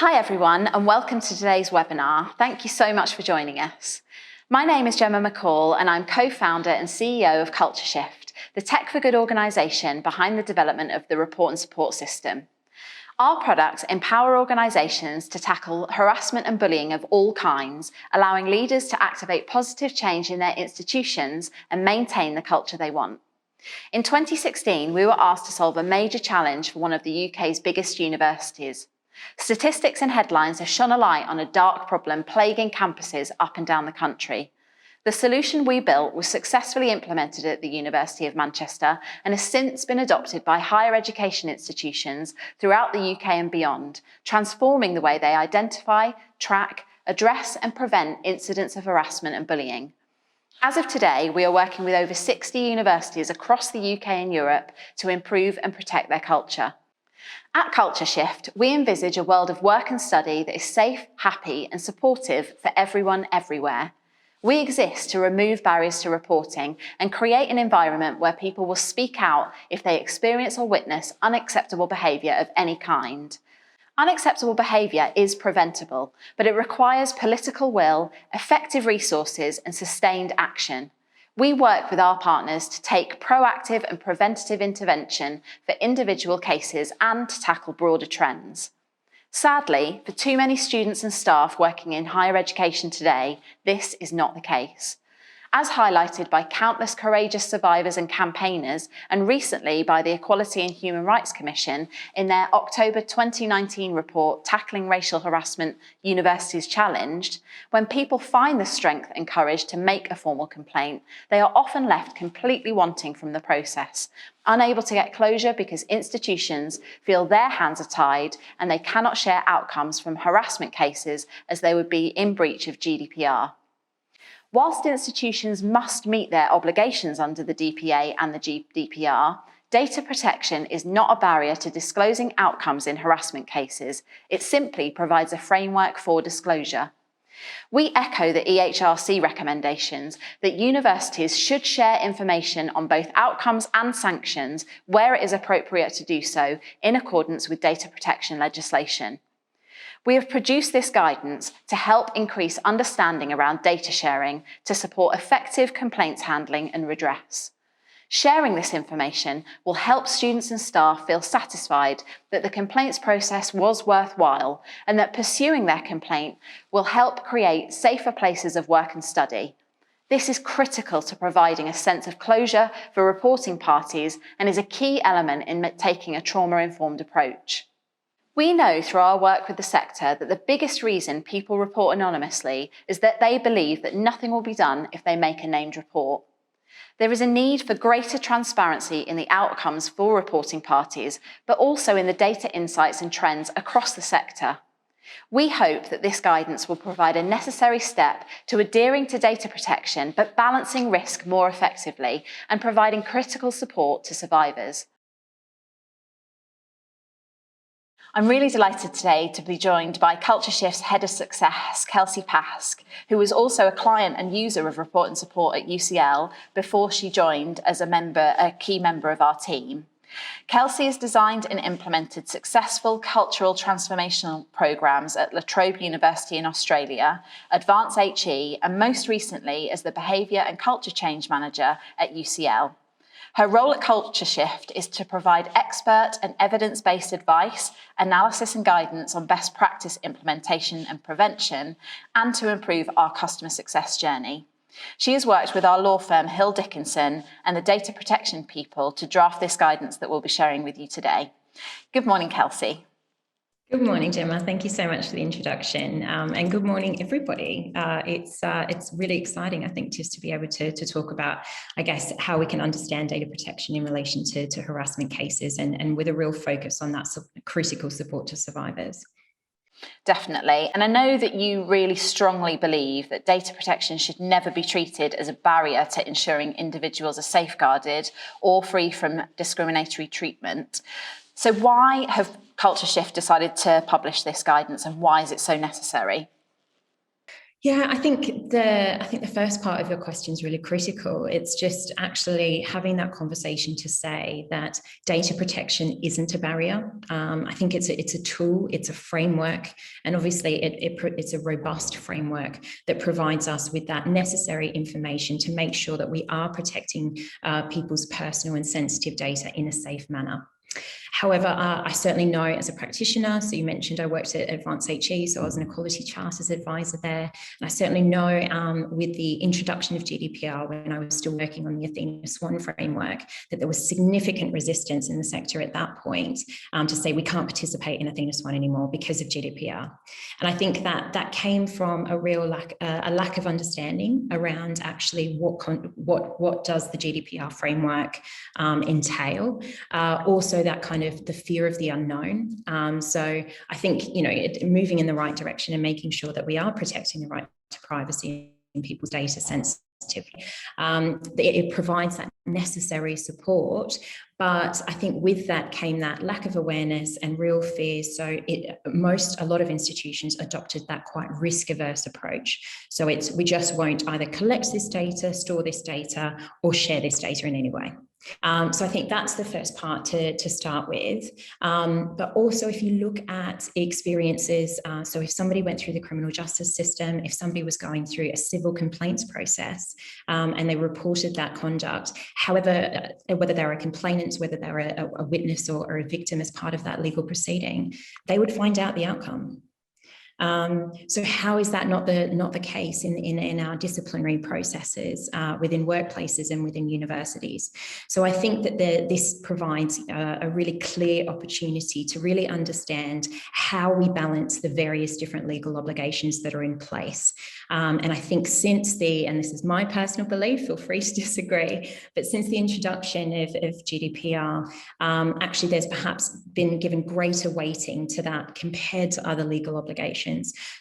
Hi everyone, and welcome to today's webinar. Thank you so much for joining us. My name is Gemma McCall and I'm co-founder and CEO of Culture Shift, the tech for good organisation behind the development of the report and support system. Our products empower organisations to tackle harassment and bullying of all kinds, allowing leaders to activate positive change in their institutions and maintain the culture they want. In 2016, we were asked to solve a major challenge for one of the UK's biggest universities. Statistics and headlines have shone a light on a dark problem plaguing campuses up and down the country. The solution we built was successfully implemented at the University of Manchester and has since been adopted by higher education institutions throughout the UK and beyond, transforming the way they identify, track, address and prevent incidents of harassment and bullying. As of today, we are working with over 60 universities across the UK and Europe to improve and protect their culture. At Culture Shift, we envisage a world of work and study that is safe, happy and supportive for everyone everywhere. We exist to remove barriers to reporting and create an environment where people will speak out if they experience or witness unacceptable behaviour of any kind. Unacceptable behaviour is preventable, but it requires political will, effective resources and sustained action. We work with our partners to take proactive and preventative intervention for individual cases and to tackle broader trends. Sadly, for too many students and staff working in higher education today, this is not the case. As highlighted by countless courageous survivors and campaigners, and recently by the Equality and Human Rights Commission in their October 2019 report, Tackling Racial Harassment, Universities Challenged, when people find the strength and courage to make a formal complaint, they are often left completely wanting from the process, unable to get closure because institutions feel their hands are tied and they cannot share outcomes from harassment cases as they would be in breach of GDPR. Whilst institutions must meet their obligations under the DPA and the GDPR, data protection is not a barrier to disclosing outcomes in harassment cases. It simply provides a framework for disclosure. We echo the EHRC recommendations that universities should share information on both outcomes and sanctions where it is appropriate to do so in accordance with data protection legislation. We have produced this guidance to help increase understanding around data sharing to support effective complaints handling and redress. Sharing this information will help students and staff feel satisfied that the complaints process was worthwhile and that pursuing their complaint will help create safer places of work and study. This is critical to providing a sense of closure for reporting parties and is a key element in taking a trauma-informed approach. We know through our work with the sector that the biggest reason people report anonymously is that they believe that nothing will be done if they make a named report. There is a need for greater transparency in the outcomes for reporting parties, but also in the data insights and trends across the sector. We hope that this guidance will provide a necessary step to adhering to data protection, but balancing risk more effectively and providing critical support to survivors. I'm really delighted today to be joined by Culture Shift's Head of Success, Kelsey Pask, who was also a client and user of Report and Support at UCL before she joined as a key member of our team. Kelsey has designed and implemented successful cultural transformational programs at La Trobe University in Australia, Advance HE, and most recently as the Behaviour and Culture Change Manager at UCL. Her role at Culture Shift is to provide expert and evidence-based advice, analysis and guidance on best practice implementation and prevention, and to improve our customer success journey. She has worked with our law firm Hill Dickinson and the data protection people to draft this guidance that we'll be sharing with you today. Good morning, Kelsey. Good morning, Gemma. Thank you so much for the introduction, and good morning, everybody. It's really exciting, I think, just to be able to talk about, I guess, how we can understand data protection in relation to harassment cases and with a real focus on that critical support to survivors. Definitely. And I know that you really strongly believe that data protection should never be treated as a barrier to ensuring individuals are safeguarded or free from discriminatory treatment. So why have Culture Shift decided to publish this guidance and why is it so necessary? Yeah, I think the first part of your question is really critical. It's just actually having that conversation to say that data protection isn't a barrier. I think it's a tool, it's a framework, and obviously it's a robust framework that provides us with that necessary information to make sure that we are protecting people's personal and sensitive data in a safe manner. However, I certainly know as a practitioner, so you mentioned I worked at Advanced HE, so I was an Equality Charters advisor there, and I certainly know with the introduction of GDPR when I was still working on the Athena Swan framework, that there was significant resistance in the sector at that point to say we can't participate in Athena Swan anymore because of GDPR. And I think that came from a real lack of understanding around actually what does the GDPR framework entail. Also that kind of the fear of the unknown. So I think, moving in the right direction and making sure that we are protecting the right to privacy in people's data sensitivity. It provides that necessary support. But I think with that came that lack of awareness and real fear. So a lot of institutions adopted that quite risk-averse approach. So we just won't either collect this data, store this data, or share this data in any way. So I think that's the first part to start with. But also if you look at experiences, so if somebody went through the criminal justice system, if somebody was going through a civil complaints process and they reported that conduct, however, whether they're a complainant, whether they're a witness or a victim as part of that legal proceeding, they would find out the outcome. So how is that not the case in our disciplinary processes within workplaces and within universities? So I think that this provides a really clear opportunity to really understand how we balance the various different legal obligations that are in place. And I think and this is my personal belief, feel free to disagree, but since the introduction of GDPR, actually there's perhaps been given greater weighting to that compared to other legal obligations.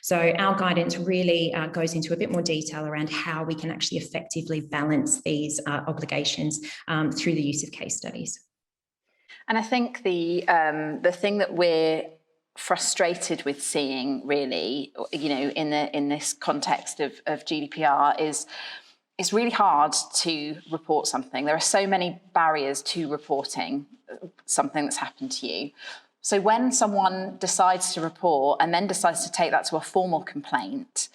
So our guidance really goes into a bit more detail around how we can actually effectively balance these obligations through the use of case studies. And I think the thing that we're frustrated with seeing really, in this context of GDPR is it's really hard to report something. There are so many barriers to reporting something that's happened to you. So when someone decides to report and then decides to take that to a formal complaint,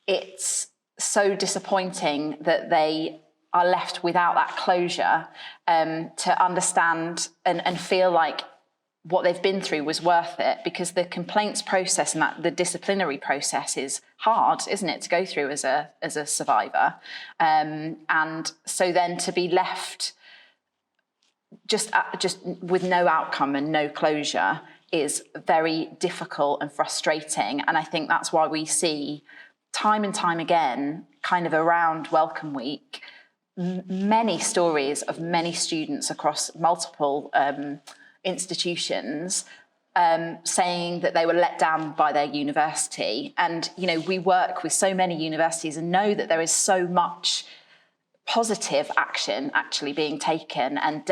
it's so disappointing that they are left without that closure to understand and feel like what they've been through was worth it, because the complaints process and the disciplinary process is hard, isn't it, to go through as a survivor. And so then to be left just with no outcome and no closure is very difficult and frustrating. And I think that's why we see time and time again, kind of around Welcome Week, many stories of many students across multiple institutions saying that they were let down by their university. And, we work with so many universities and know that there is so much positive action actually being taken, and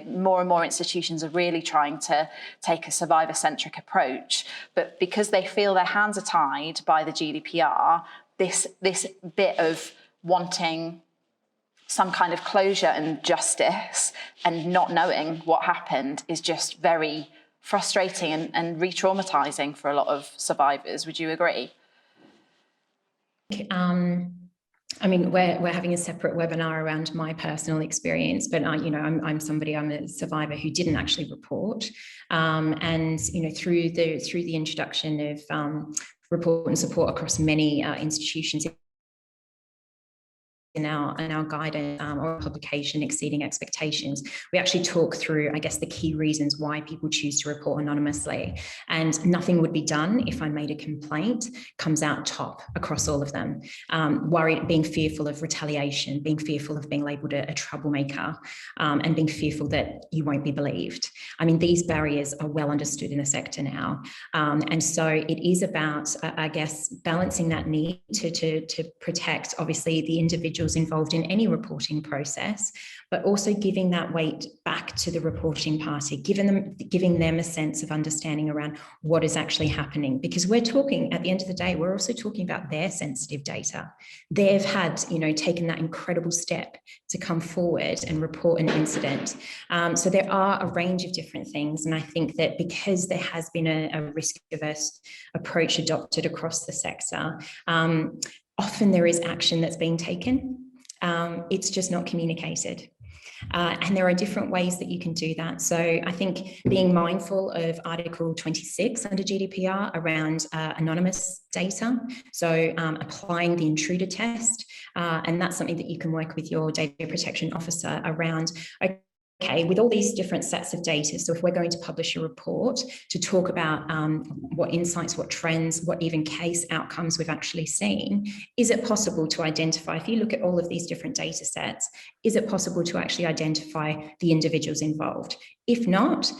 more and more institutions are really trying to take a survivor-centric approach. But because they feel their hands are tied by the GDPR, this bit of wanting some kind of closure and justice and not knowing what happened is just very frustrating and re-traumatizing for a lot of survivors. Would you agree? I mean, we're having a separate webinar around my personal experience, but I'm a survivor who didn't actually report, and through the introduction of report and support across many institutions in our guidance or publication Exceeding Expectations, we actually talk through, I guess, the key reasons why people choose to report anonymously. And nothing would be done if I made a complaint comes out top across all of them. Being fearful of retaliation, being fearful of being labelled a troublemaker, and being fearful that you won't be believed. I mean, these barriers are well understood in the sector now. And so it is about, I guess, balancing that need to protect, obviously, the individual individuals involved in any reporting process, but also giving that weight back to the reporting party, giving them a sense of understanding around what is actually happening. Because we're talking, at the end of the day, we're also talking about their sensitive data. They've had, taken that incredible step to come forward and report an incident. So there are a range of different things. And I think that because there has been a risk-averse approach adopted across the sector, often there is action that's being taken. It's just not communicated. And there are different ways that you can do that. So I think being mindful of Article 26 under GDPR around anonymous data, so applying the intruder test, and that's something that you can work with your data protection officer around. Okay, with all these different sets of data, so if we're going to publish a report to talk about what insights, what trends, what even case outcomes we've actually seen, is it possible to identify, if you look at all of these different data sets, is it possible to actually identify the individuals involved? If not,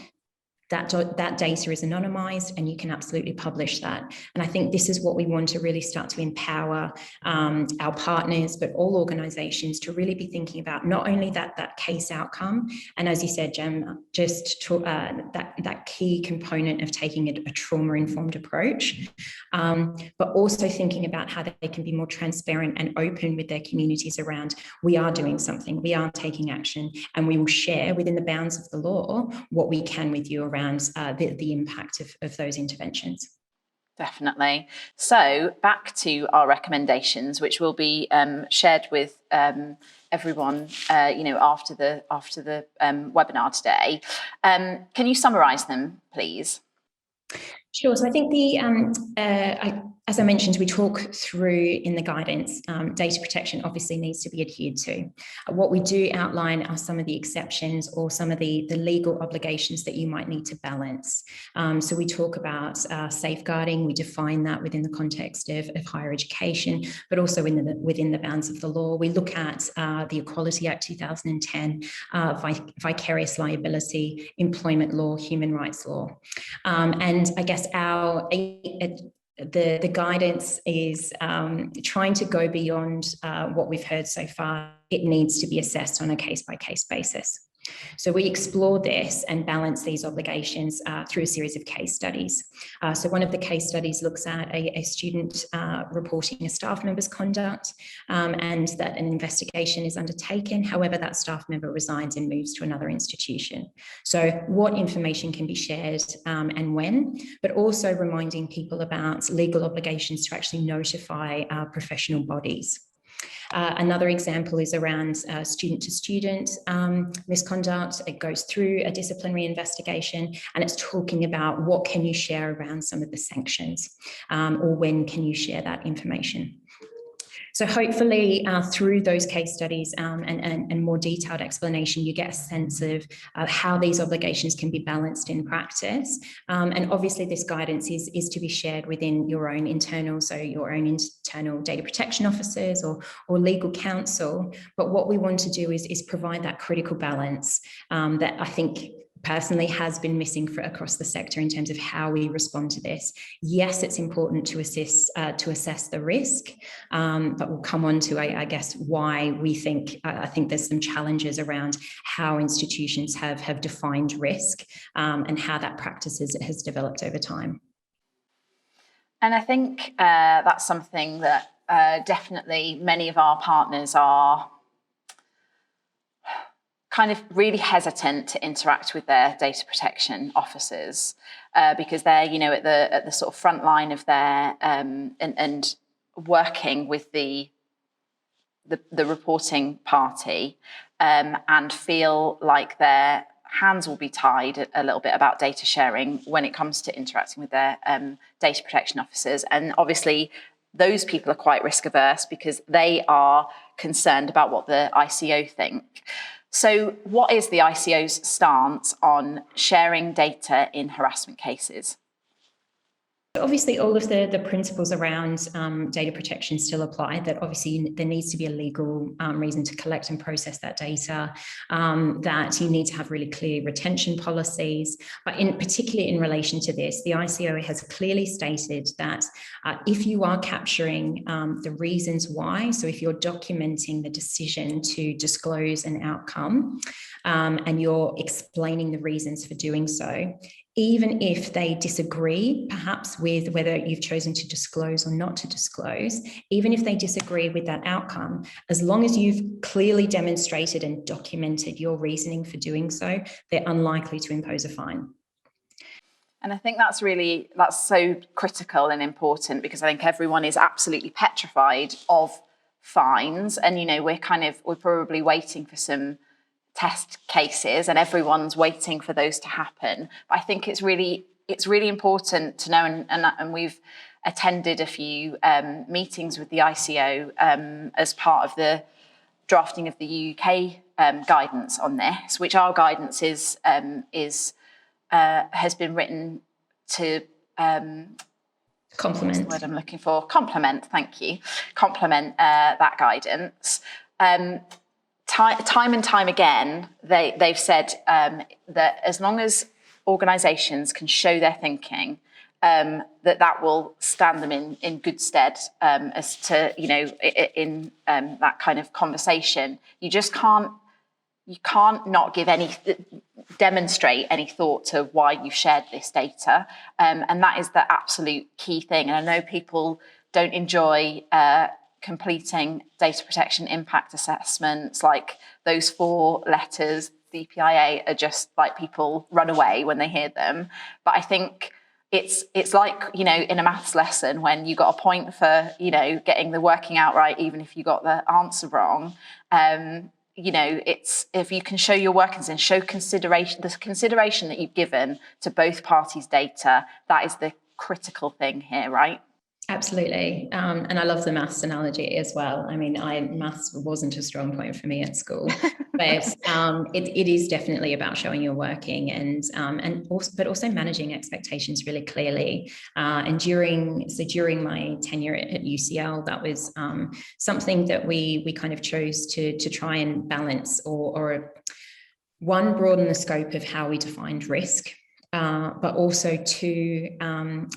that data is anonymized and you can absolutely publish that. And I think this is what we want to really start to empower our partners, but all organizations to really be thinking about not only that case outcome, and as you said, Jem, just that key component of taking a trauma-informed approach, but also thinking about how they can be more transparent and open with their communities around, we are doing something, we are taking action, and we will share within the bounds of the law what we can with you around the impact of those interventions. Definitely. So back to our recommendations, which will be shared with everyone, after the webinar today. Can you summarise them, please? Sure. So I think as I mentioned, we talk through in the guidance, data protection obviously needs to be adhered to. What we do outline are some of the exceptions or some of the legal obligations that you might need to balance. So we talk about safeguarding, we define that within the context of higher education, but also within the bounds of the law. We look at the Equality Act 2010, vicarious liability, employment law, human rights law. And I guess the guidance is trying to go beyond what we've heard so far. It needs to be assessed on a case-by-case basis. So we explore this and balance these obligations through a series of case studies. So one of the case studies looks at a student reporting a staff member's conduct, and that an investigation is undertaken. However, that staff member resigns and moves to another institution. So what information can be shared and when, but also reminding people about legal obligations to actually notify professional bodies. Another example is around student-to-student misconduct. It goes through a disciplinary investigation and it's talking about what can you share around some of the sanctions, or when can you share that information. So hopefully through those case studies and more detailed explanation, you get a sense of how these obligations can be balanced in practice. And obviously this guidance is to be shared within your own internal, so your own internal data protection officers or legal counsel. But what we want to do is provide that critical balance that I think personally has been missing across the sector in terms of how we respond to this. Yes, it's important to assess the risk, but we'll come on to, I guess, why we think, I think there's some challenges around how institutions have defined risk and how that practice has developed over time. And I think that's something that definitely many of our partners are kind of really hesitant to interact with their data protection officers because they're, at the sort of front line of their and working with the reporting party and feel like their hands will be tied a little bit about data sharing when it comes to interacting with their data protection officers. And obviously those people are quite risk averse because they are concerned about what the ICO think. So what is the ICO's stance on sharing data in harassment cases? Obviously, all of the principles around data protection still apply, that obviously there needs to be a legal reason to collect and process that data, that you need to have really clear retention policies. But particularly in relation to this, the ICO has clearly stated that if you are capturing the reasons why, so if you're documenting the decision to disclose an outcome and you're explaining the reasons for doing so, even if they disagree perhaps with whether you've chosen to disclose or not to disclose, even if they disagree with that outcome, as long as you've clearly demonstrated and documented your reasoning for doing so, they're unlikely to impose a fine. And I think that's so critical and important, because I think everyone is absolutely petrified of fines. And, we're probably waiting for some test cases, and everyone's waiting for those to happen. But I think it's really important to know, and we've attended a few meetings with the ICO as part of the drafting of the UK guidance on this, which our guidance has been written to complement. What's the word I'm looking for? Complement. Thank you. Complement that guidance. Time and time again, they've said that as long as organisations can show their thinking, that will stand them in good stead as to, in that kind of conversation. You just can't not demonstrate any thought to why you've shared this data. And that is the absolute key thing. And I know people don't enjoy completing data protection impact assessments, like those 4 letters, DPIA, are just like people run away when they hear them. But I think it's like, in a maths lesson, when you got a point for, getting the working out right, even if you got the answer wrong. It's, if you can show your workings and show the consideration that you've given to both parties' data, that is the critical thing here, right? Absolutely. And I love the maths analogy as well. I mean, maths wasn't a strong point for me at school, but it is definitely about showing your working but also managing expectations really clearly. And during my tenure at UCL, that was something that we kind of chose to try and balance, or one, broaden the scope of how we defined risk. But also to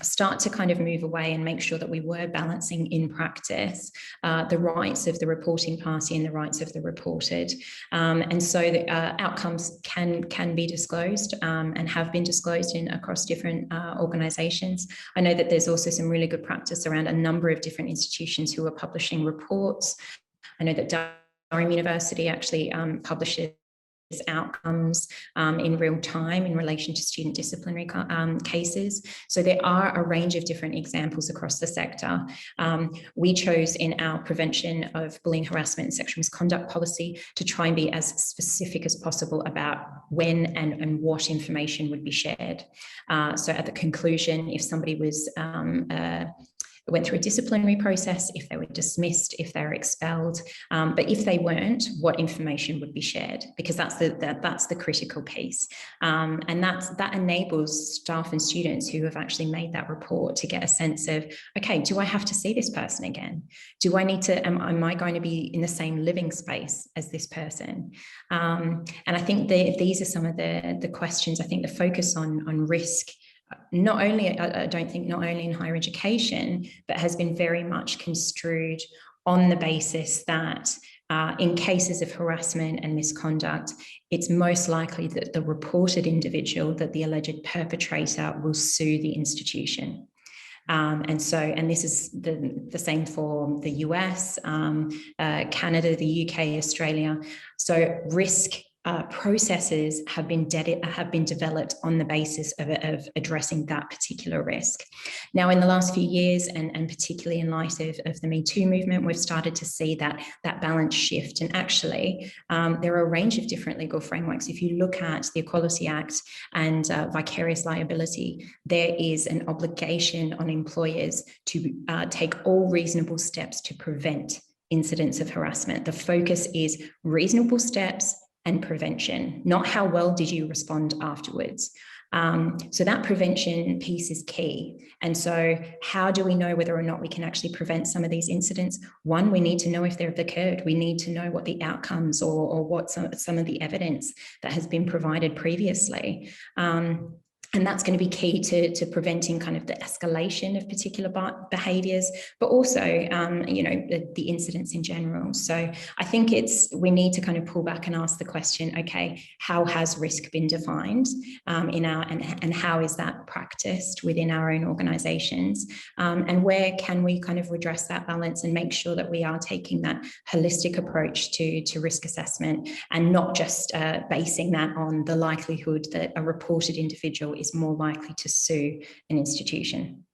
start to kind of move away and make sure that we were balancing in practice the rights of the reporting party and the rights of the reported. And so the outcomes can be disclosed and have been disclosed across different organisations. I know that there's also some really good practice around a number of different institutions who are publishing reports. I know that Durham University actually publishes outcomes in real time in relation to student disciplinary cases. So there are a range of different examples across the sector. We chose in our prevention of bullying, harassment and sexual misconduct policy to try and be as specific as possible about when and what information would be shared. So at the conclusion, if somebody went through a disciplinary process, if they were dismissed, if they were expelled, but if they weren't, what information would be shared? Because that's the critical piece, and that enables staff and students who have actually made that report to get a sense of, okay, do I have to see this person again? Do I need to? Am I going to be in the same living space as this person? And I think these are some of the questions. I think the focus on risk, I don't think not only in higher education, but has been very much construed on the basis that in cases of harassment and misconduct, it's most likely that the reported individual, that the alleged perpetrator, will sue the institution. And this is the same for the US, Canada, the UK, Australia. So risk processes have been developed on the basis of addressing that particular risk. Now, in the last few years, and particularly in light of the Me Too movement, we've started to see that balance shift. And actually, there are a range of different legal frameworks. If you look at the Equality Act and vicarious liability, there is an obligation on employers to take all reasonable steps to prevent incidents of harassment. The focus is reasonable steps and prevention, not how well did you respond afterwards. So that prevention piece is key. And so how do we know whether or not we can actually prevent some of these incidents? One, we need to know if they've occurred. We need to know what the outcomes or what some of the evidence that has been provided previously. And that's going to be key to preventing kind of the escalation of particular behaviours, but also, the incidents in general. So I think we need to kind of pull back and ask the question, okay, how has risk been defined and how is that practiced within our own organisations? And where can we kind of redress that balance and make sure that we are taking that holistic approach to risk assessment and not just basing that on the likelihood that a reported individual is more likely to sue an institution.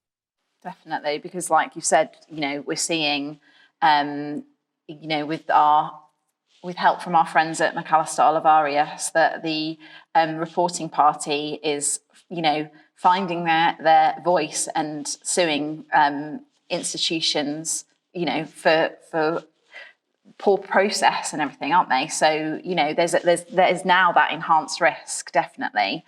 Definitely, because like you said, we're seeing, with help from our friends at McAllister Olivarius, that the reporting party is, finding their voice and suing institutions, for poor process and everything, aren't they? So, there's now that enhanced risk, definitely.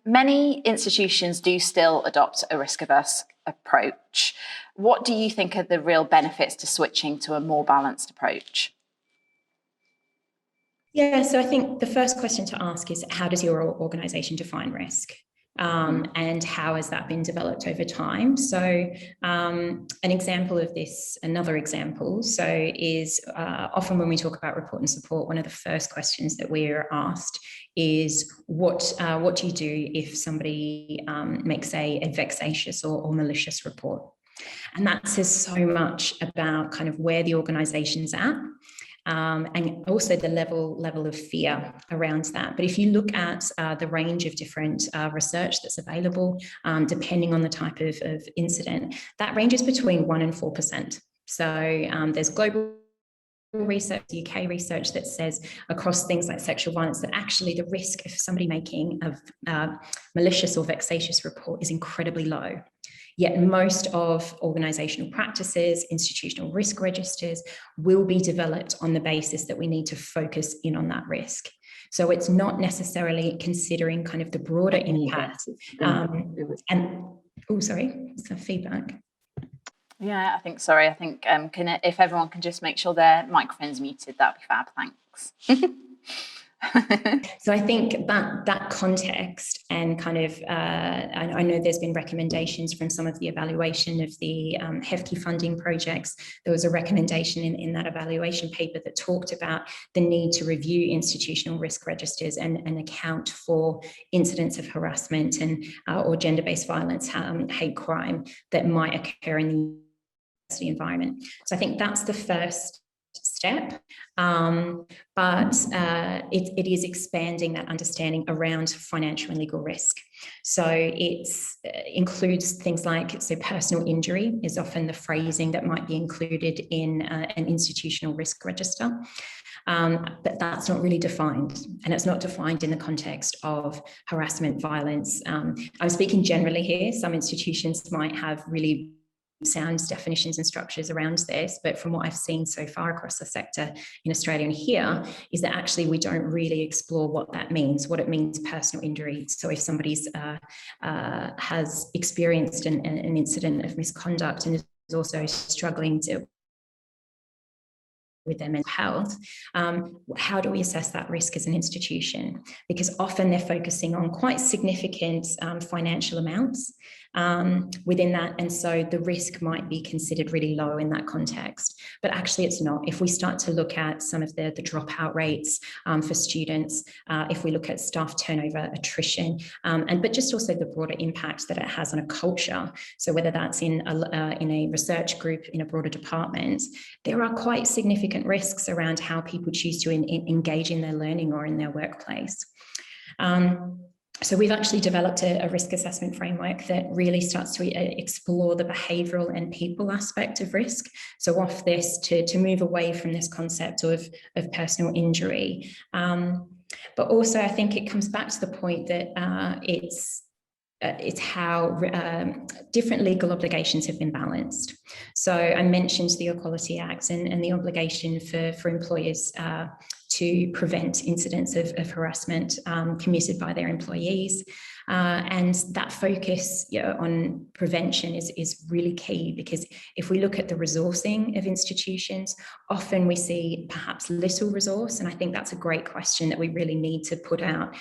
Many institutions do still adopt a risk-averse approach. What do you think are the real benefits to switching to a more balanced approach? Yeah, so I think the first question to ask is, how does your organisation define risk? And how has that been developed over time? So an example of this, another example, is often when we talk about report and support, one of the first questions that we're asked is, what do you do if somebody makes a vexatious or malicious report? And that says so much about kind of where the organisation's at. And also the level of fear around that. But if you look at the range of different research that's available, depending on the type of incident, that ranges between 1% and 4%. So there's global research, UK research, that says across things like sexual violence that actually the risk of somebody making a malicious or vexatious report is incredibly low. Yet most of organisational practices, institutional risk registers will be developed on the basis that we need to focus in on that risk. So it's not necessarily considering kind of the broader impact. Sorry, some feedback. Yeah, I think if everyone can just make sure their microphone's muted, that'd be fab. Thanks. So I think that context and kind of, I know there's been recommendations from some of the evaluation of the HEFTE funding projects. There was a recommendation in that evaluation paper that talked about the need to review institutional risk registers and account for incidents of harassment and or gender-based violence, hate crime that might occur in the university environment. So I think that's the first step, but it is expanding that understanding around financial and legal risk. So it includes things like, personal injury is often the phrasing that might be included in an institutional risk register. But that's not really defined, and it's not defined in the context of harassment, violence. I'm speaking generally here. Some institutions might have really sound definitions and structures around this, but from what I've seen so far across the sector in Australia and here, is that actually we don't really explore what that means, what it means personal injury. So if somebody's has experienced an incident of misconduct and is also struggling with their mental health, how do we assess that risk as an institution? Because often they're focusing on quite significant financial amounts within that, and so the risk might be considered really low in that context, but actually it's not. If we start to look at some of the dropout rates for students, if we look at staff turnover, attrition, but just also the broader impact that it has on a culture, so whether that's in a research group, in a broader department, there are quite significant risks around how people choose to engage in their learning or in their workplace. So we've actually developed a risk assessment framework that really starts to explore the behavioural and people aspect of risk. So off this to move away from this concept of personal injury. But also I think it comes back to the point that it's how different legal obligations have been balanced. So I mentioned the Equality Act and the obligation for employers to prevent incidents of harassment committed by their employees. And that focus on prevention is really key, because if we look at the resourcing of institutions, often we see perhaps little resource. And I think that's a great question that we really need to put out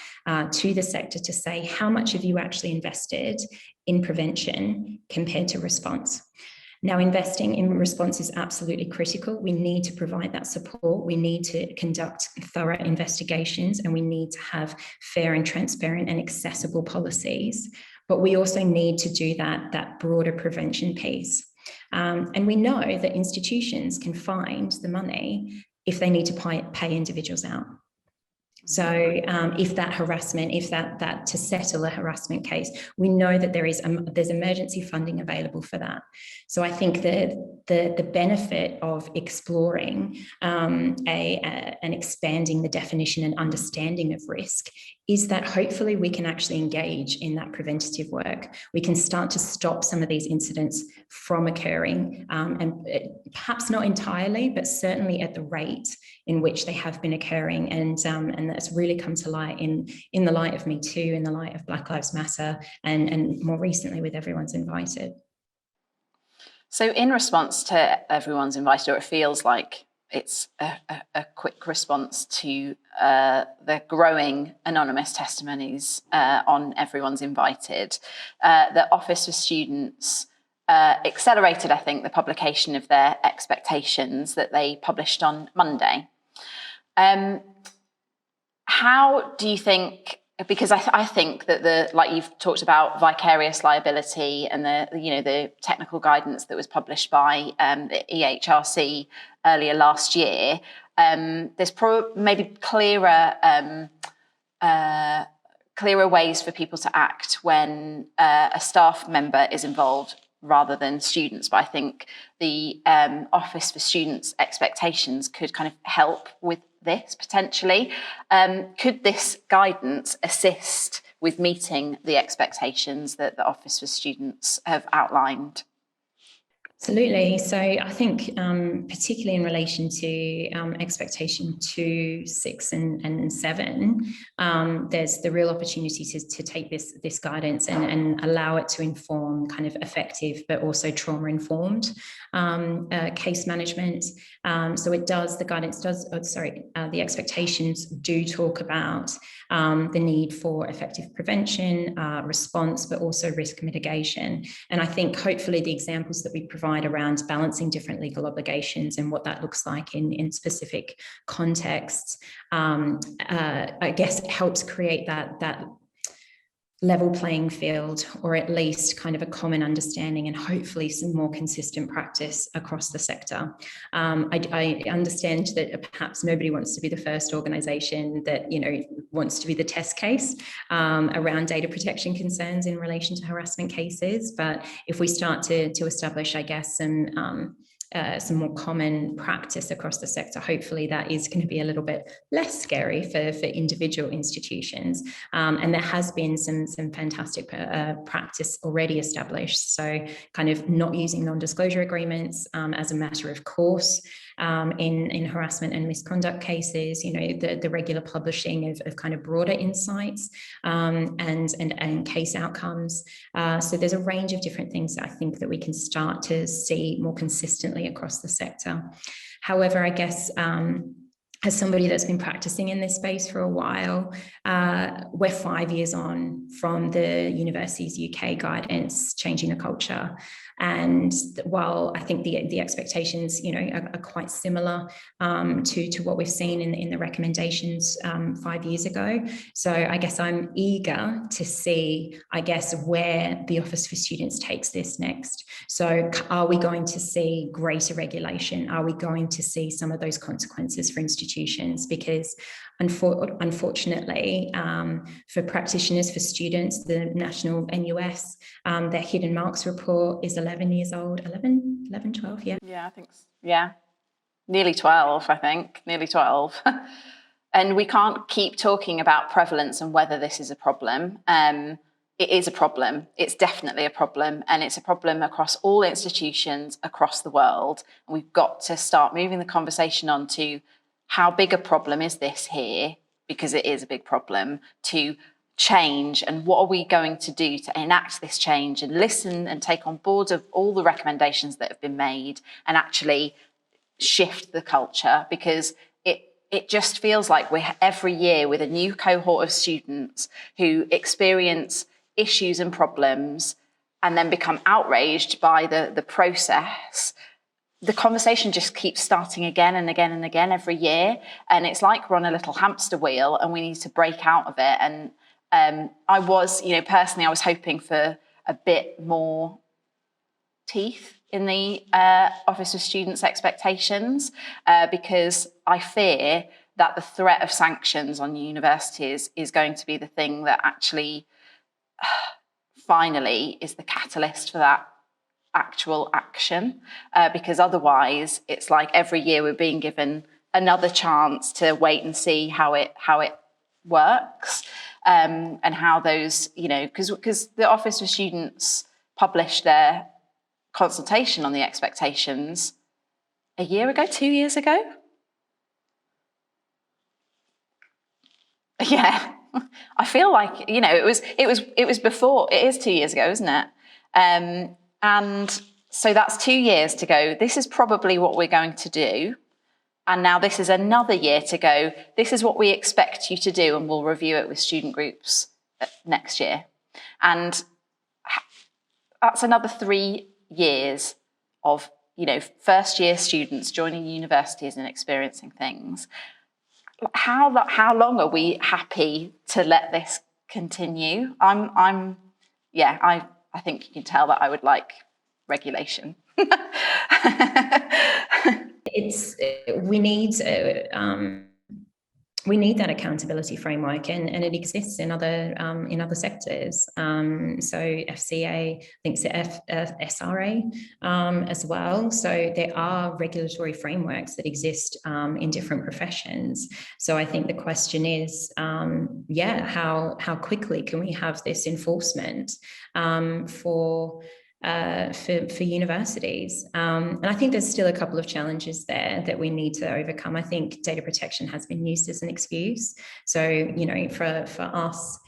to the sector, to say, how much have you actually invested in prevention compared to response? Now, investing in response is absolutely critical. We need to provide that support. We need to conduct thorough investigations, and we need to have fair and transparent and accessible policies. But we also need to do that broader prevention piece. And we know that institutions can find the money if they need to pay individuals out. So if that harassment, if that to settle a harassment case, we know that there's emergency funding available for that. So I think that the benefit of exploring and expanding the definition and understanding of risk is that hopefully we can actually engage in that preventative work. We can start to stop some of these incidents from occurring, and perhaps not entirely, but certainly at the rate in which they have been occurring. And that's really come to light in the light of Me Too, in the light of Black Lives Matter, and more recently with Everyone's Invited. So in response to Everyone's Invited, or it feels like it's a quick response to the growing anonymous testimonies on Everyone's Invited, the Office for Students accelerated, I think, the publication of their expectations that they published on Monday. How do you think, because I think that like you've talked about vicarious liability and the technical guidance that was published by the EHRC earlier last year, there's maybe clearer ways for people to act when a staff member is involved rather than students. But I think the Office for Students expectations could kind of help with this potentially. Could this guidance assist with meeting the expectations that the Office for Students have outlined? Absolutely. So I think particularly in relation to expectation 2, 6 and 7, there's the real opportunity to take this guidance and allow it to inform kind of effective but also trauma-informed case management. So it does, the guidance does, the expectations do talk about the need for effective prevention, response, but also risk mitigation. And I think hopefully the examples that we provide around balancing different legal obligations and what that looks like in specific contexts, I guess it helps create that level playing field, or at least kind of a common understanding and hopefully some more consistent practice across the sector. I understand that perhaps nobody wants to be the first organisation that wants to be the test case around data protection concerns in relation to harassment cases, but if we start to establish, I guess, some more common practice across the sector, hopefully that is going to be a little bit less scary for individual institutions. And there has been some fantastic practice already established. So kind of not using non-disclosure agreements as a matter of course in harassment and misconduct cases, the regular publishing of kind of broader insights and case outcomes. So there's a range of different things that I think that we can start to see more consistently across the sector. However, I guess as somebody that's been practicing in this space for a while, we're 5 years on from the Universities UK guidance changing the culture. And while I think the expectations, are quite similar to what we've seen in the recommendations 5 years ago. So I guess I'm eager to see, where the Office for Students takes this next. So are we going to see greater regulation? Are we going to see some of those consequences for institutions? Because unfortunately, for practitioners, for students, the National NUS, their hidden marks report is 11 years old, 11, 12, yeah. Yeah, I think, yeah, nearly 12, I think, nearly 12. And we can't keep talking about prevalence and whether this is a problem. It is a problem. It's definitely a problem. And it's a problem across all institutions across the world. And we've got to start moving the conversation on to how big a problem is this here, because it is a big problem, to change, and what are we going to do to enact this change and listen and take on board of all the recommendations that have been made and actually shift the culture, because it just feels like we're every year with a new cohort of students who experience issues and problems and then become outraged by the process. The conversation just keeps starting again and again and again every year, and it's like we're on a little hamster wheel and we need to break out of it. And I was, personally, I was hoping for a bit more teeth in the Office of Students' Expectations, because I fear that the threat of sanctions on universities is going to be the thing that actually finally is the catalyst for that actual action, because otherwise it's like every year we're being given another chance to wait and see how it works, and how those, because the Office of Students published their consultation on the expectations a year ago, 2 years ago. Yeah, I feel like, it was before. It is 2 years ago, isn't it? And so that's 2 years to go. This is probably what we're going to do. And now this is another year to go. This is what we expect you to do, and we'll review it with student groups next year. And that's another 3 years of, first year students joining universities and experiencing things. How long are we happy to let this continue? I think you can tell that I would like regulation. We need that accountability framework, and it exists in other sectors. So FCA, I think it's SRA as well. So there are regulatory frameworks that exist in different professions. So I think the question is, how quickly can we have this enforcement for universities. And I think there's still a couple of challenges there that we need to overcome. I think data protection has been used as an excuse. So, for us,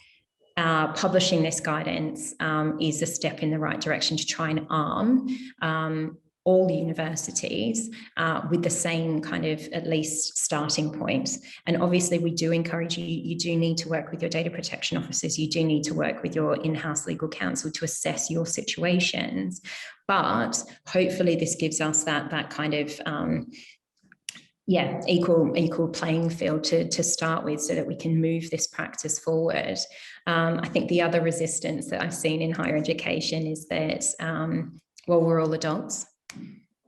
publishing this guidance is a step in the right direction to try and arm all universities with the same kind of at least starting point. And obviously we do encourage you do need to work with your data protection officers, you do need to work with your in-house legal counsel to assess your situations. But hopefully this gives us that kind of equal playing field to start with, so that we can move this practice forward. I think the other resistance that I've seen in higher education is that, we're all adults.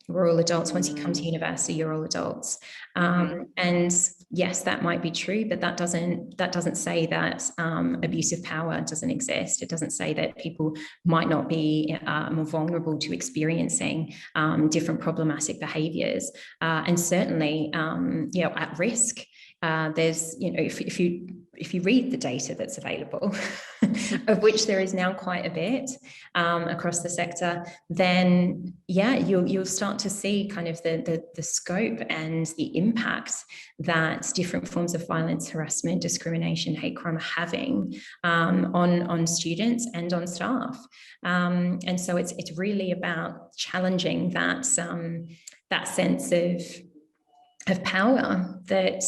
We're all adults. Once you come to university, you're all adults. And yes, that might be true, but that doesn't say that abuse of power doesn't exist. It doesn't say that people might not be more vulnerable to experiencing different problematic behaviours, and certainly, at risk. There's, if you read the data that's available, of which there is now quite a bit across the sector, then you'll start to see kind of the scope and the impact that different forms of violence, harassment, discrimination, hate crime are having on students and on staff. And so it's really about challenging that sense of power that,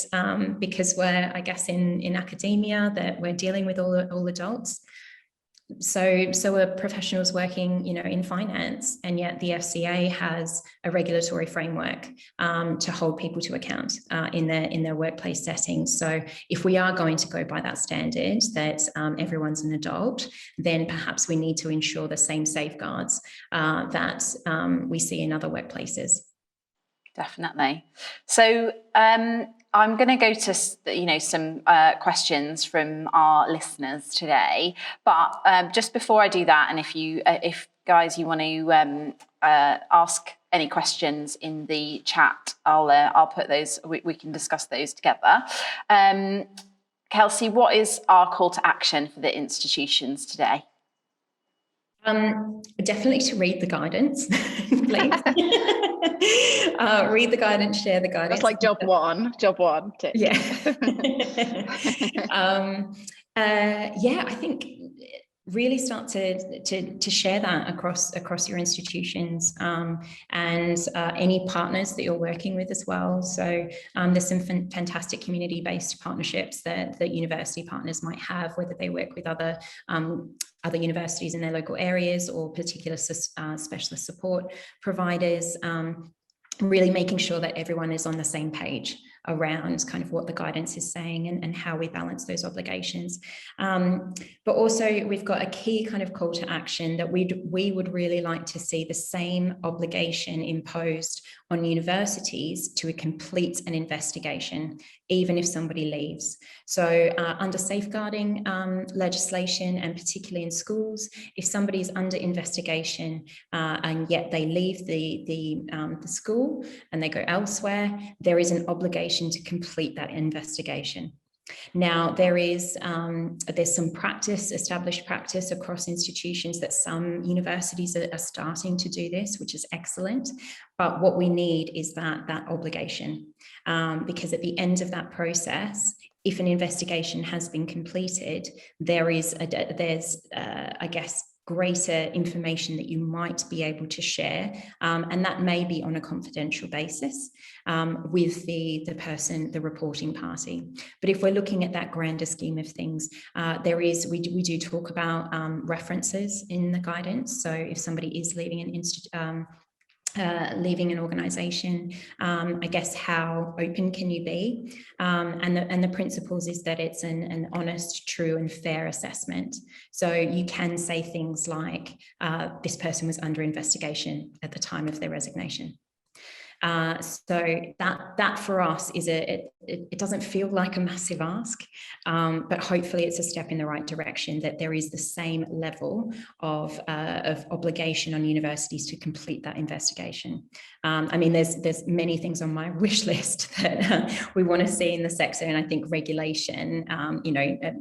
because we're, I guess, in academia, that we're dealing with all adults. So are professionals working, in finance, and yet the FCA has a regulatory framework to hold people to account in their workplace settings. So if we are going to go by that standard that everyone's an adult, then perhaps we need to ensure the same safeguards that we see in other workplaces. Definitely. So I'm going to go to some questions from our listeners today. But just before I do that, and if guys you want to ask any questions in the chat, I'll put those. We can discuss those together. Kelsey, what is our call to action for the institutions today? Definitely to read the guidance, please. Read the guidance, share the guidance. That's like job one. Tick. Yeah. Yeah, I think really start to share that across your institutions, and any partners that you're working with as well. So there's some fantastic community-based partnerships that university partners might have, whether they work with other universities in their local areas or particular specialist support providers. Really making sure that everyone is on the same page around kind of what the guidance is saying and how we balance those obligations. But also we've got a key kind of call to action that we would really like to see the same obligation imposed on universities to complete an investigation, even if somebody leaves. So under safeguarding legislation, and particularly in schools, if somebody is under investigation and yet they leave the school and they go elsewhere, there is an obligation to complete that investigation. Now, there's some established practice across institutions that some universities are starting to do this, which is excellent. But what we need is that obligation, because at the end of that process, if an investigation has been completed, there's I guess, greater information that you might be able to share, and that may be on a confidential basis with the reporting party. But if we're looking at that grander scheme of things, we do talk about references in the guidance. So if somebody is leaving an organization, I guess, how open can you be? And the principles is that it's an honest, true and fair assessment. So you can say things like, this person was under investigation at the time of their resignation. So that for us is it doesn't feel like a massive ask, but hopefully it's a step in the right direction, that there is the same level of obligation on universities to complete that investigation. I mean, there's many things on my wish list that we want to see in the sector, and I think regulation,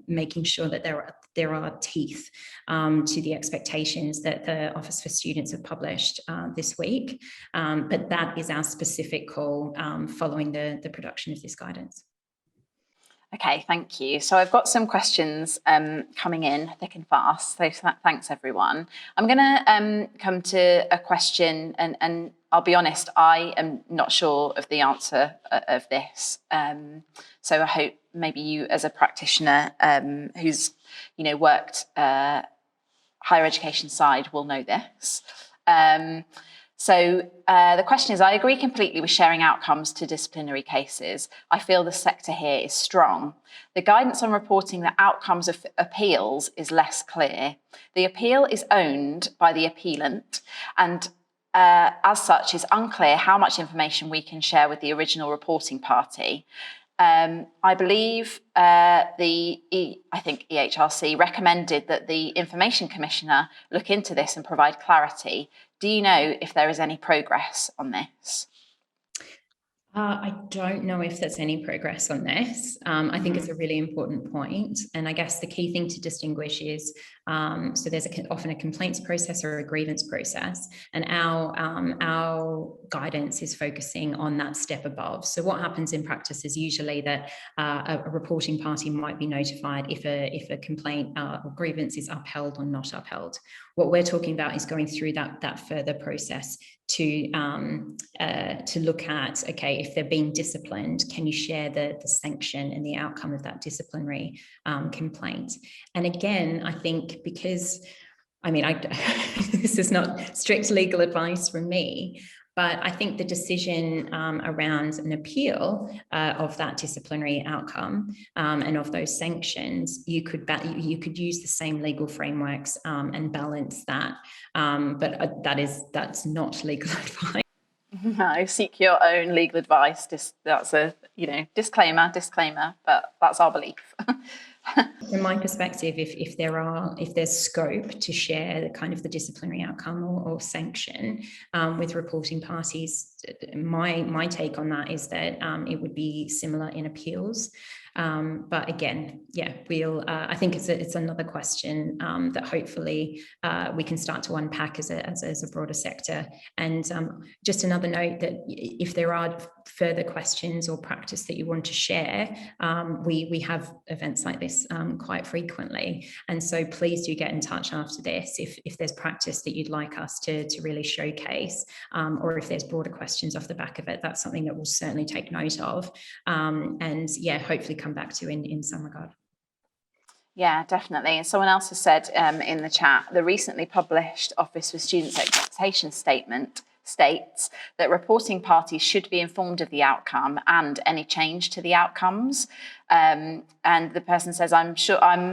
making sure that there are teeth to the expectations that the Office for Students have published this week, but that is our specific call following the production of this guidance. Okay, thank you. So I've got some questions coming in thick and fast. So thanks, everyone. I'm going to come to a question, and I'll be honest, I am not sure of the answer of this. So I hope maybe you, as a practitioner who's worked higher education side, will know this. So the question is, I agree completely with sharing outcomes to disciplinary cases. I feel the sector here is strong. The guidance on reporting the outcomes of appeals is less clear. The appeal is owned by the appealant, and as such, it's unclear how much information we can share with the original reporting party. I believe EHRC recommended that the Information Commissioner look into this and provide clarity. Do you know if there is any progress on this? I don't know if there's any progress on this. I think it's a really important point. And I guess the key thing to distinguish is, so there's often a complaints process or a grievance process, and our guidance is focusing on that step above. So what happens in practice is usually that a reporting party might be notified if a complaint or grievance is upheld or not upheld. What we're talking about is going through that further process to look at, okay, if they're being disciplined, can you share the sanction and the outcome of that disciplinary complaint? And again, I think because, this is not strict legal advice from me, but I think the decision around an appeal of that disciplinary outcome and of those sanctions, you could use the same legal frameworks and balance that. But that's not legal advice. No, seek your own legal advice. That's a disclaimer, but that's our belief. From my perspective, if there's scope to share the kind of the disciplinary outcome or sanction with reporting parties, my take on that is that it would be similar in appeals. But again, yeah, I think it's another question that hopefully we can start to unpack as a broader sector. And just another note that if there are further questions or practice that you want to share, we have events like this quite frequently. And so please do get in touch after this if there's practice that you'd like us to really showcase, or if there's broader questions off the back of it. That's something that we'll certainly take note of. And yeah, hopefully come back to in some regard. Yeah, definitely. And someone else has said in the chat, the recently published Office for Students' Expectation Statement states that reporting parties should be informed of the outcome and any change to the outcomes. And the person says, I'm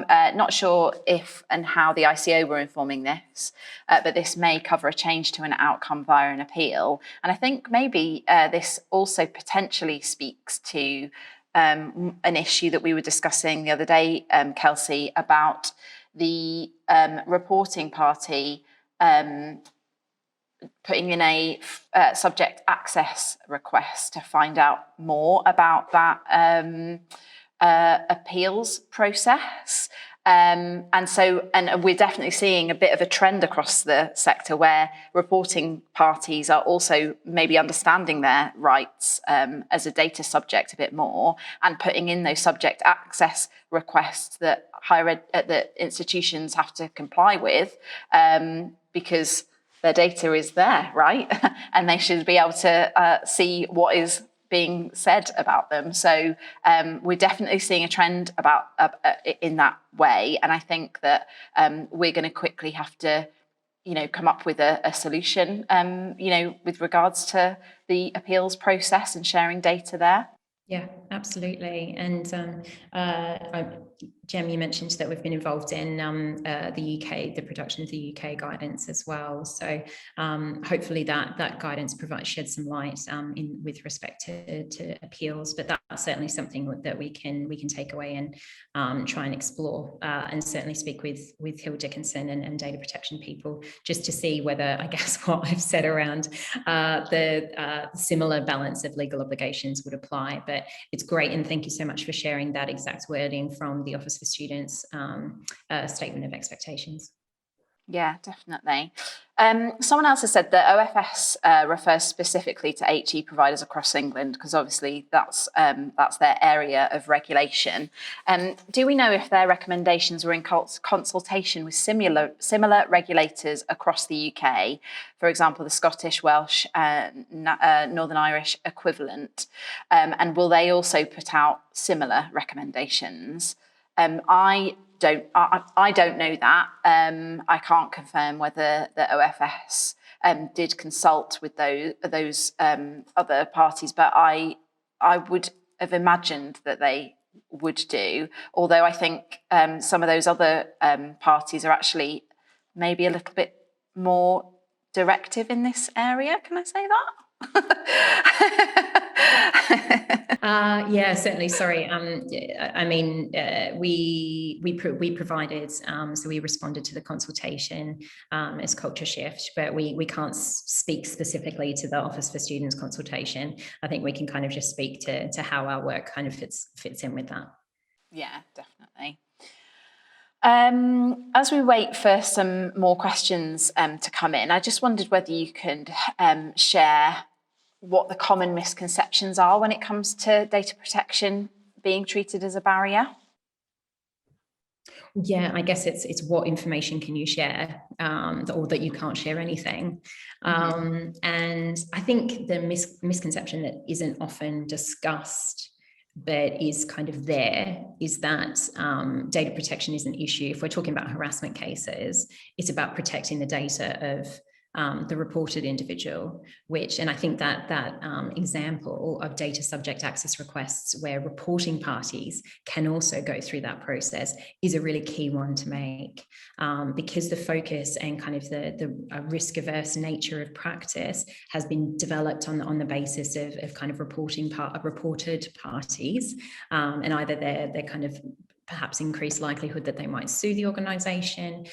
not sure if and how the ICO were informing this, but this may cover a change to an outcome via an appeal. And I think maybe this also potentially speaks to an issue that we were discussing the other day, Kelsey, about the reporting party putting in a subject access request to find out more about that appeals process. And we're definitely seeing a bit of a trend across the sector where reporting parties are also maybe understanding their rights as a data subject a bit more and putting in those subject access requests that that institutions have to comply with because their data is there, right? And they should be able to see what is being said about them. So we're definitely seeing a trend in that way. And I think that we're going to quickly have to, come up with a solution, with regards to the appeals process and sharing data there. Yeah, absolutely. And Jem, you mentioned that we've been involved in the UK, the production of the UK guidance as well. So hopefully that guidance sheds some light with respect to appeals. But that's certainly something that we can take away and try and explore, and certainly speak with Hill Dickinson and data protection people just to see whether, I guess, what I've said around the similar balance of legal obligations would apply. But it's great, and thank you so much for sharing that exact wording from the Office for Students statement of expectations. Yeah, definitely. Someone else has said that OFS refers specifically to HE providers across England because obviously that's their area of regulation. Do we know if their recommendations were in consultation with similar regulators across the UK, for example, the Scottish, Welsh, Northern Irish equivalent, and will they also put out similar recommendations? I don't know that. I can't confirm whether the OFS did consult with those other parties, but I would have imagined that they would do. Although I think some of those other parties are actually maybe a little bit more directive in this area. Can I say that? Yeah, certainly. Sorry. I mean, we provided, so we responded to the consultation as Culture Shift, but we can't speak specifically to the Office for Students consultation. I think we can kind of just speak to how our work kind of fits in with that. Yeah, definitely. As we wait for some more questions to come in, I just wondered whether you could share what the common misconceptions are when it comes to data protection being treated as a barrier. Yeah, I guess it's what information can you share, or that you can't share anything. And I think the misconception that isn't often discussed but is kind of there is that data protection is an issue. If we're talking about harassment cases, it's about protecting the data of the reported individual, and I think that example of data subject access requests where reporting parties can also go through that process is a really key one to make, because the focus and kind of the risk-averse nature of practice has been developed on the basis of kind of reported parties, and either they're kind of perhaps increased likelihood that they might sue the organisation,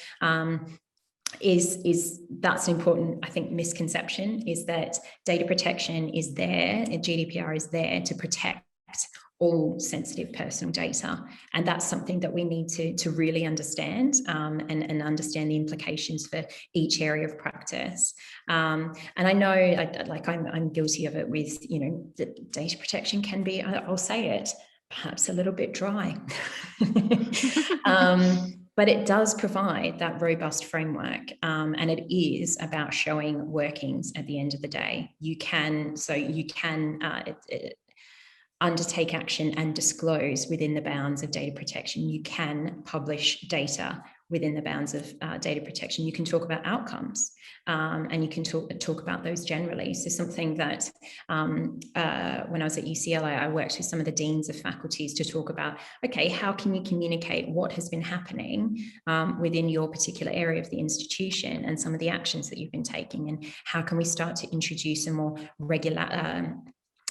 is that's an important, I think, misconception, is that data protection is there, and GDPR is there to protect all sensitive personal data. And that's something that we need to really understand, and understand the implications for each area of practice. And I know, I'm guilty of it with, the data protection can be, I'll say it, perhaps a little bit dry. But it does provide that robust framework, and it is about showing workings at the end of the day. You can undertake action and disclose within the bounds of data protection. You can publish data within the bounds of data protection. You can talk about outcomes, and you can talk about those generally. So something that when I was at UCLA, I worked with some of the deans of faculties to talk about, okay, how can you communicate what has been happening within your particular area of the institution and some of the actions that you've been taking, and how can we start to introduce a more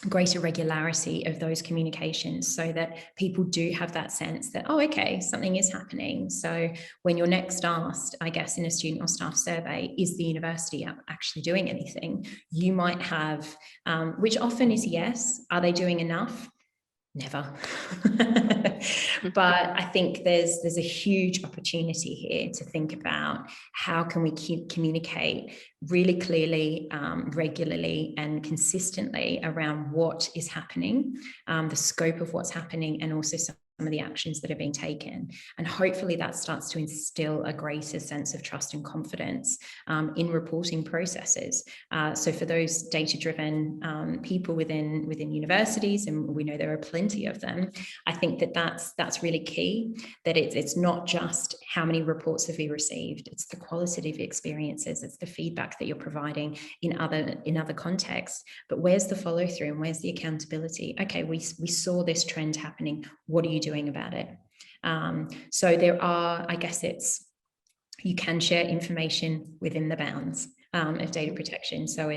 greater regularity of those communications, so that people do have that sense that, oh, okay, something is happening. So when you're next asked, I guess, in a student or staff survey, is the university actually doing anything? You might have, which often is yes. Are they doing enough? Never. But I think there's a huge opportunity here to think about how can we communicate really clearly, regularly and consistently around what is happening, the scope of what's happening, and also some of the actions that are being taken. And hopefully that starts to instill a greater sense of trust and confidence in reporting processes. So for those data-driven people within universities, and we know there are plenty of them, I think that's really key, that it's not just how many reports have we received, it's the qualitative experiences, it's the feedback that you're providing in other contexts, but where's the follow through and where's the accountability? Okay, we saw this trend happening, what are you doing about it? So there are, I guess you can share information within the bounds of data protection. So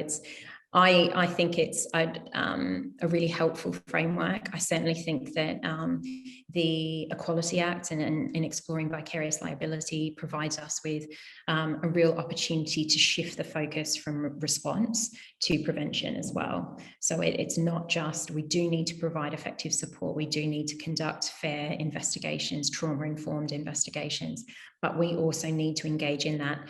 I think it's a really helpful framework. I certainly think that the Equality Act and exploring vicarious liability provides us with a real opportunity to shift the focus from response to prevention as well. So it's not just, we do need to provide effective support, we do need to conduct fair investigations, trauma-informed investigations, but we also need to engage in that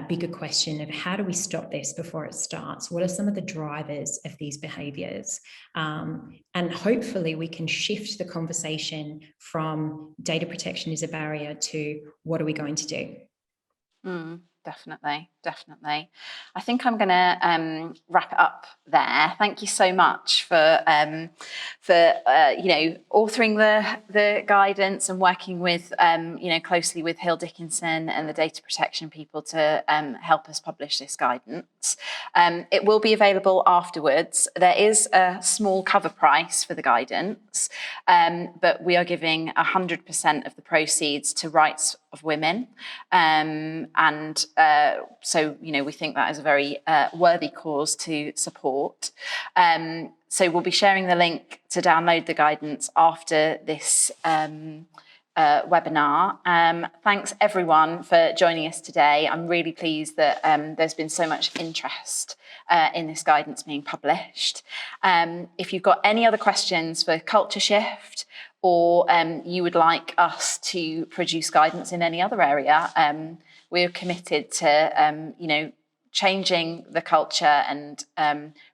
bigger question of how do we stop this before it starts? What are some of the drivers of these behaviours? And hopefully we can shift the conversation from data protection is a barrier to what are we going to do? Definitely. I think I'm going to wrap it up there. Thank you so much for authoring the guidance and working with closely with Hill Dickinson and the data protection people to help us publish this guidance. It will be available afterwards. There is a small cover price for the guidance, but we are giving 100% of the proceeds to Rights of Women, so we think that is a very worthy cause to support. So we'll be sharing the link to download the guidance after this webinar. Thanks everyone for joining us today. I'm really pleased that there's been so much interest in this guidance being published. If you've got any other questions for Culture Shift, or you would like us to produce guidance in any other area, we're committed to changing the culture and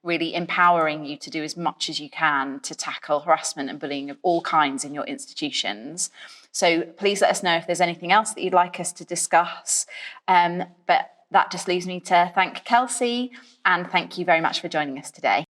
really empowering you to do as much as you can to tackle harassment and bullying of all kinds in your institutions. So please let us know if there's anything else that you'd like us to discuss. But that just leaves me to thank Kelsey, and thank you very much for joining us today.